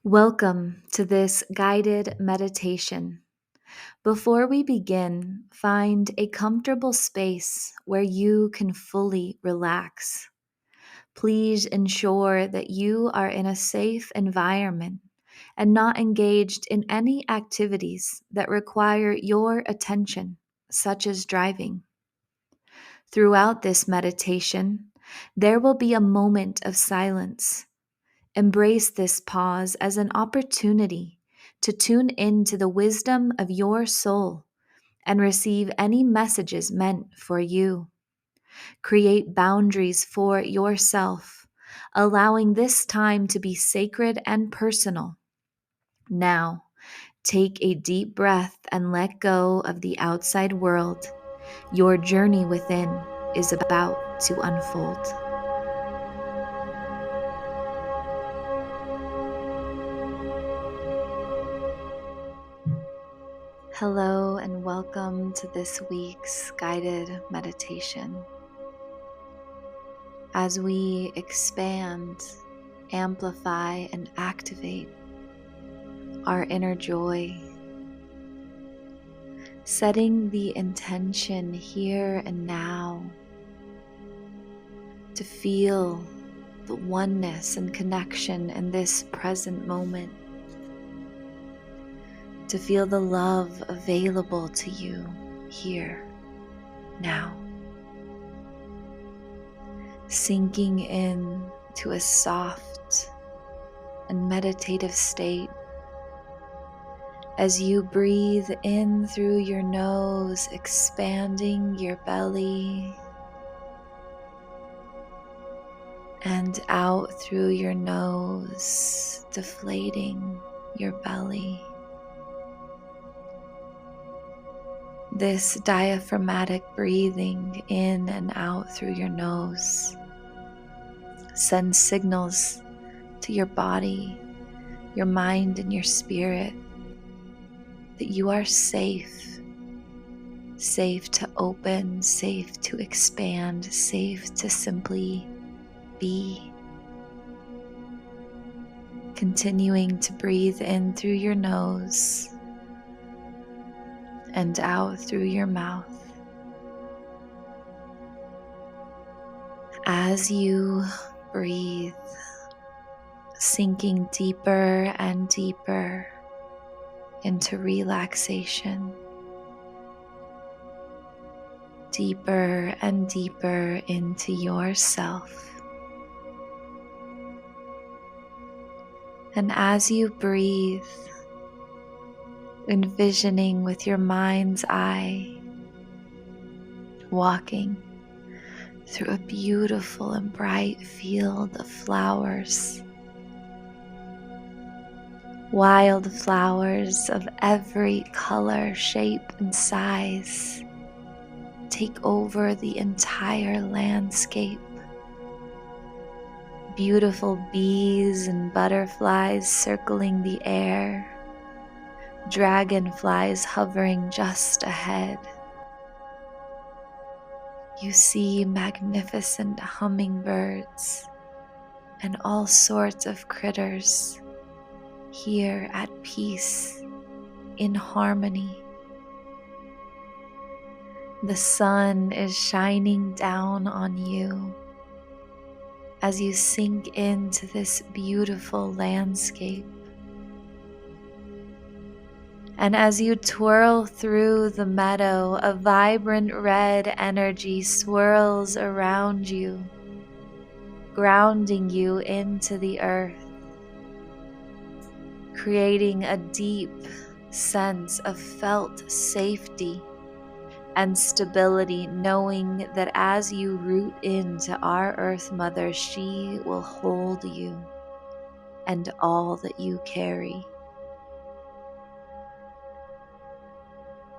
Welcome to this guided meditation. Before we begin, find a comfortable space where you can fully relax. Please ensure that you are in a safe environment and not engaged in any activities that require your attention, such as driving. Throughout this meditation, there will be a moment of silence. Embrace this pause as an opportunity to tune into the wisdom of your soul and receive any messages meant for you. Create boundaries for yourself, allowing this time to be sacred and personal. Now, take a deep breath and let go of the outside world. Your journey within is about to unfold. Hello and welcome to this week's guided meditation. As we expand, amplify, and activate our inner joy, setting the intention here and now to feel the oneness and connection in this present moment. To feel the love available to you here, now. Sinking in to a soft and meditative state as you breathe in through your nose, expanding your belly, and out through your nose, deflating your belly. This diaphragmatic breathing in and out through your nose sends signals to your body, your mind, and your spirit that you are safe. Safe to open, safe to expand, safe to simply be. Continuing to breathe in through your nose and out through your mouth. As you breathe, sinking deeper and deeper into relaxation, deeper and deeper into yourself. And as you breathe, envisioning with your mind's eye, walking through a beautiful and bright field of flowers. Wild flowers of every color, shape, and size take over the entire landscape. Beautiful bees and butterflies circling the air. Dragonflies hovering just ahead. You see magnificent hummingbirds and all sorts of critters here at peace, in harmony. The sun is shining down on you as you sink into this beautiful landscape. And as you twirl through the meadow, a vibrant red energy swirls around you, grounding you into the earth, creating a deep sense of felt safety and stability, knowing that as you root into our Earth Mother, she will hold you and all that you carry.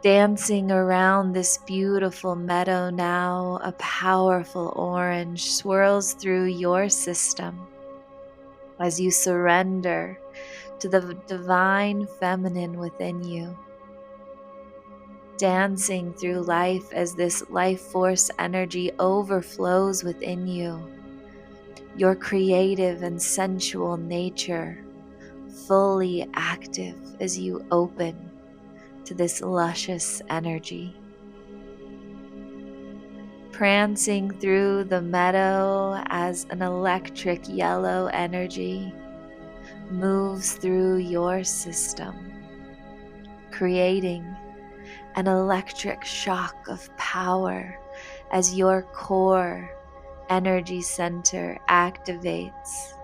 Dancing around this beautiful meadow now, a powerful orange swirls through your system as you surrender to the divine feminine within you. Dancing through life as this life force energy overflows within you, your creative and sensual nature fully active as you open to this luscious energy. Prancing through the meadow as an electric yellow energy moves through your system, creating an electric shock of power as your core energy center activates.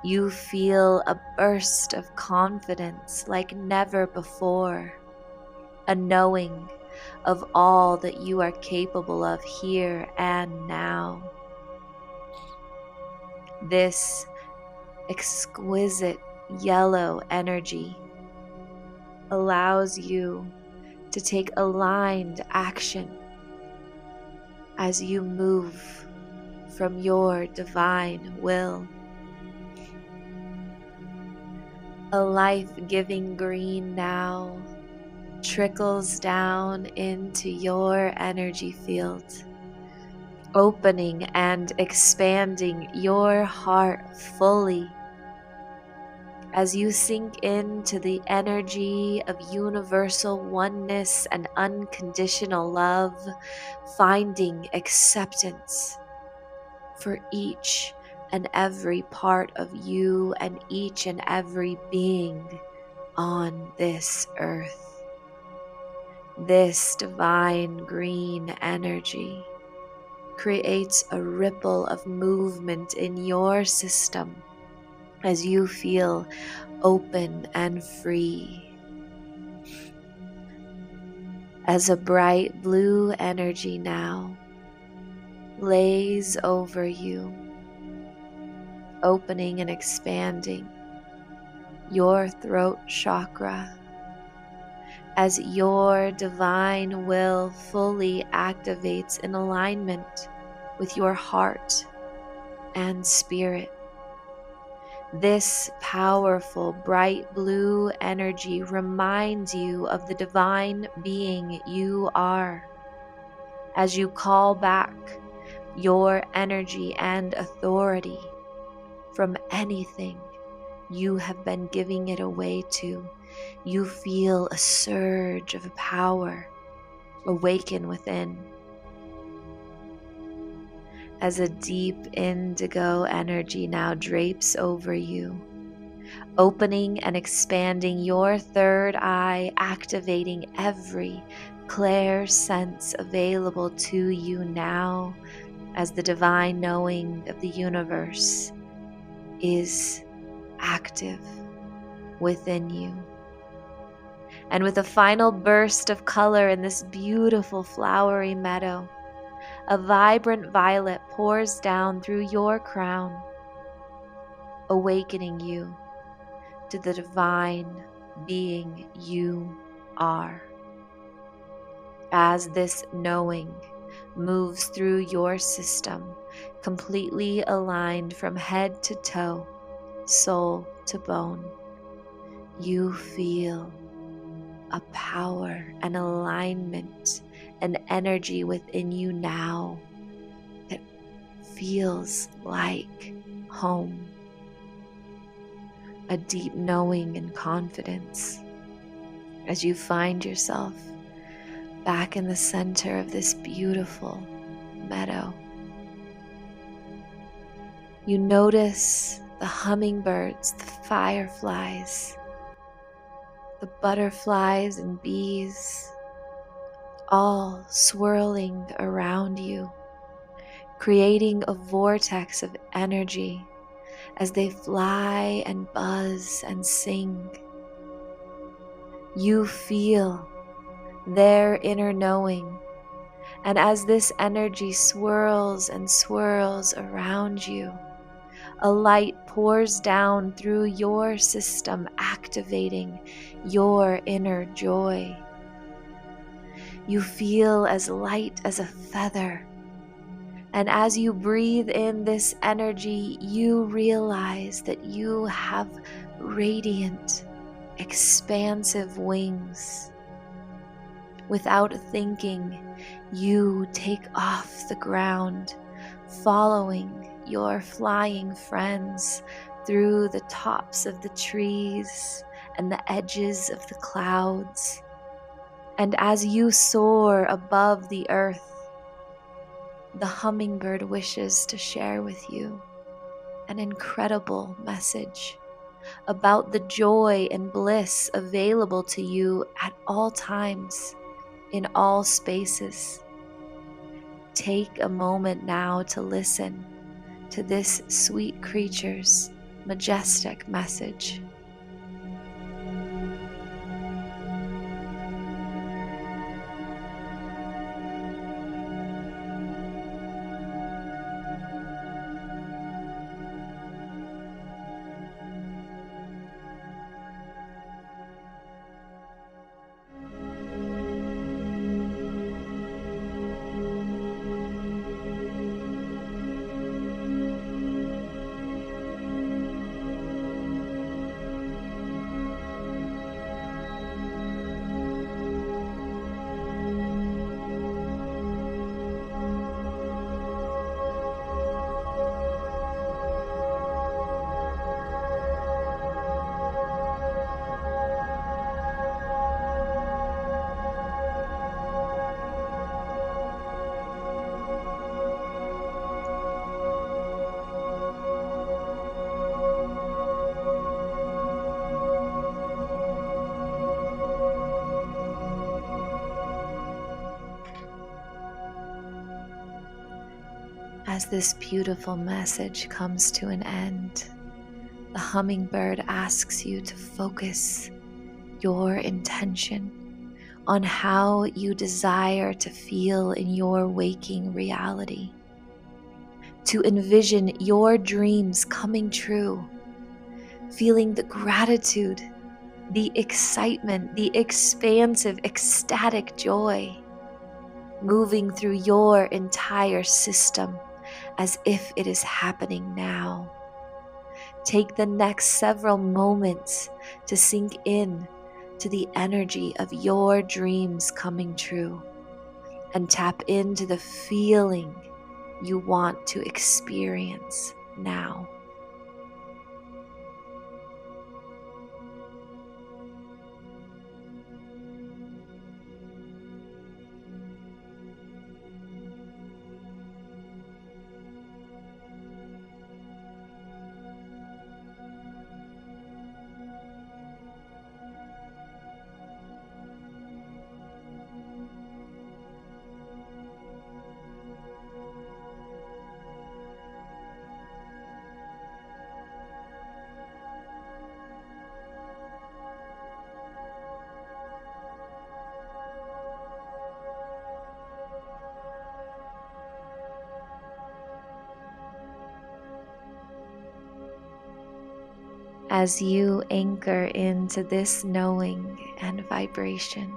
You feel a burst of confidence like never before, a knowing of all that you are capable of here and now. This exquisite yellow energy allows you to take aligned action as you move from your divine will. A life-giving green now trickles down into your energy field, opening and expanding your heart fully as you sink into the energy of universal oneness and unconditional love, finding acceptance for each and every part of you and each and every being on this earth. This divine green energy creates a ripple of movement in your system as you feel open and free. As a bright blue energy now lays over you, opening and expanding your throat chakra, as your divine will fully activates in alignment with your heart and spirit. This powerful bright blue energy reminds you of the divine being you are as you call back your energy and authority from anything you have been giving it away to. You feel a surge of power awaken within as a deep indigo energy now drapes over you, opening and expanding your third eye, activating every clair sense available to you now as the divine knowing of the universe is active within you. And with a final burst of color in this beautiful flowery meadow, a vibrant violet pours down through your crown, awakening you to the divine being you are. As this knowing moves through your system, completely aligned from head to toe, soul to bone, you feel a power, an alignment, an energy within you now that feels like home. A deep knowing and confidence as you find yourself back in the center of this beautiful meadow. You notice the hummingbirds, the fireflies, the butterflies and bees, all swirling around you, creating a vortex of energy as they fly and buzz and sing. You feel their inner knowing, and as this energy swirls and swirls around you, a light pours down through your system, activating your inner joy. You feel as light as a feather, and as you breathe in this energy, you realize that you have radiant, expansive wings. Without thinking, you take off the ground, following your flying friends through the tops of the trees and the edges of the clouds. And as you soar above the earth, the hummingbird wishes to share with you an incredible message about the joy and bliss available to you at all times, in all spaces. Take a moment now to listen to this sweet creature's majestic message. As this beautiful message comes to an end, the hummingbird asks you to focus your intention on how you desire to feel in your waking reality, to envision your dreams coming true, feeling the gratitude, the excitement, the expansive, ecstatic joy moving through your entire system as if it is happening now. Take the next several moments to sink in to the energy of your dreams coming true and tap into the feeling you want to experience now. As you anchor into this knowing and vibration,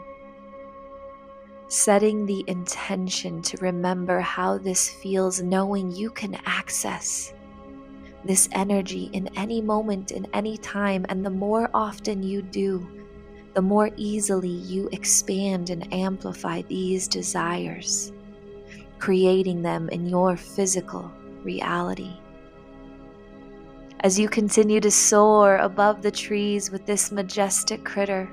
setting the intention to remember how this feels, knowing you can access this energy in any moment, in any time, and the more often you do, the more easily you expand and amplify these desires, creating them in your physical reality. As you continue to soar above the trees with this majestic critter,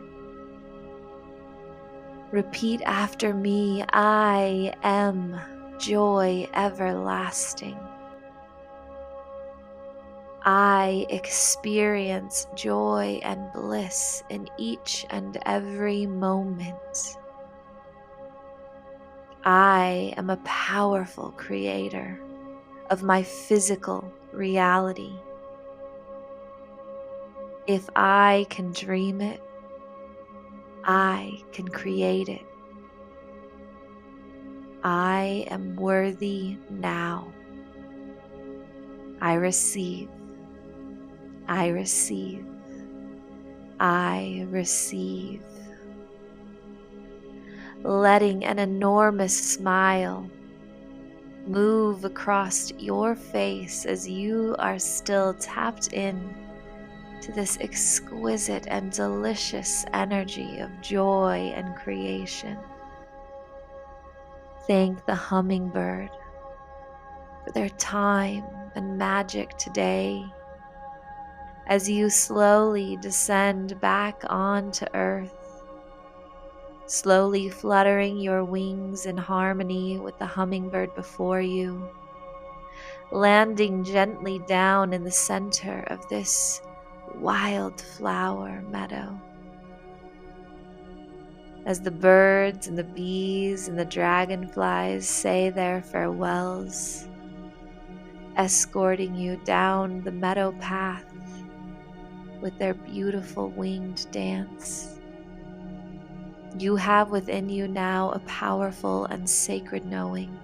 repeat after me, I am joy everlasting. I experience joy and bliss in each and every moment. I am a powerful creator of my physical reality. If I can dream it, I can create it. I am worthy now. I receive. I receive. I receive. Letting an enormous smile move across your face as you are still tapped in to this exquisite and delicious energy of joy and creation. Thank the hummingbird for their time and magic today as you slowly descend back onto earth, slowly fluttering your wings in harmony with the hummingbird before you, landing gently down in the center of this wildflower meadow. As the birds and the bees and the dragonflies say their farewells, escorting you down the meadow path with their beautiful winged dance. You have within you now a powerful and sacred knowing.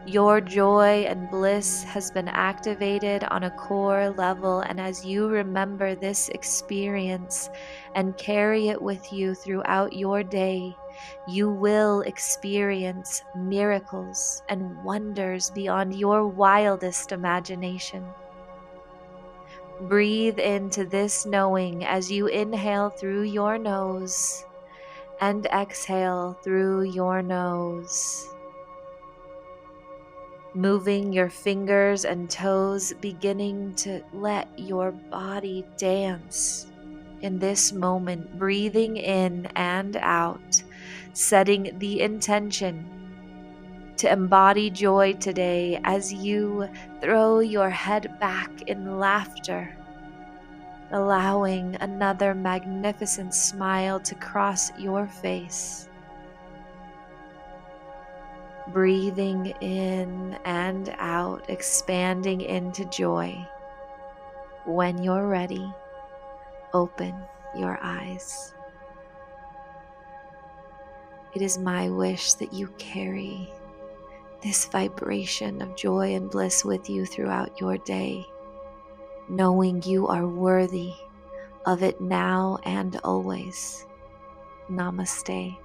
Your joy and bliss has been activated on a core level, and as you remember this experience and carry it with you throughout your day, you will experience miracles and wonders beyond your wildest imagination. Breathe into this knowing as you inhale through your nose and exhale through your nose. Moving your fingers and toes, beginning to let your body dance in this moment, breathing in and out, setting the intention to embody joy today as you throw your head back in laughter, allowing another magnificent smile to cross your face. Breathing in and out, expanding into joy. When you're ready, open your eyes. It is my wish that you carry this vibration of joy and bliss with you throughout your day, knowing you are worthy of it now and always. Namaste.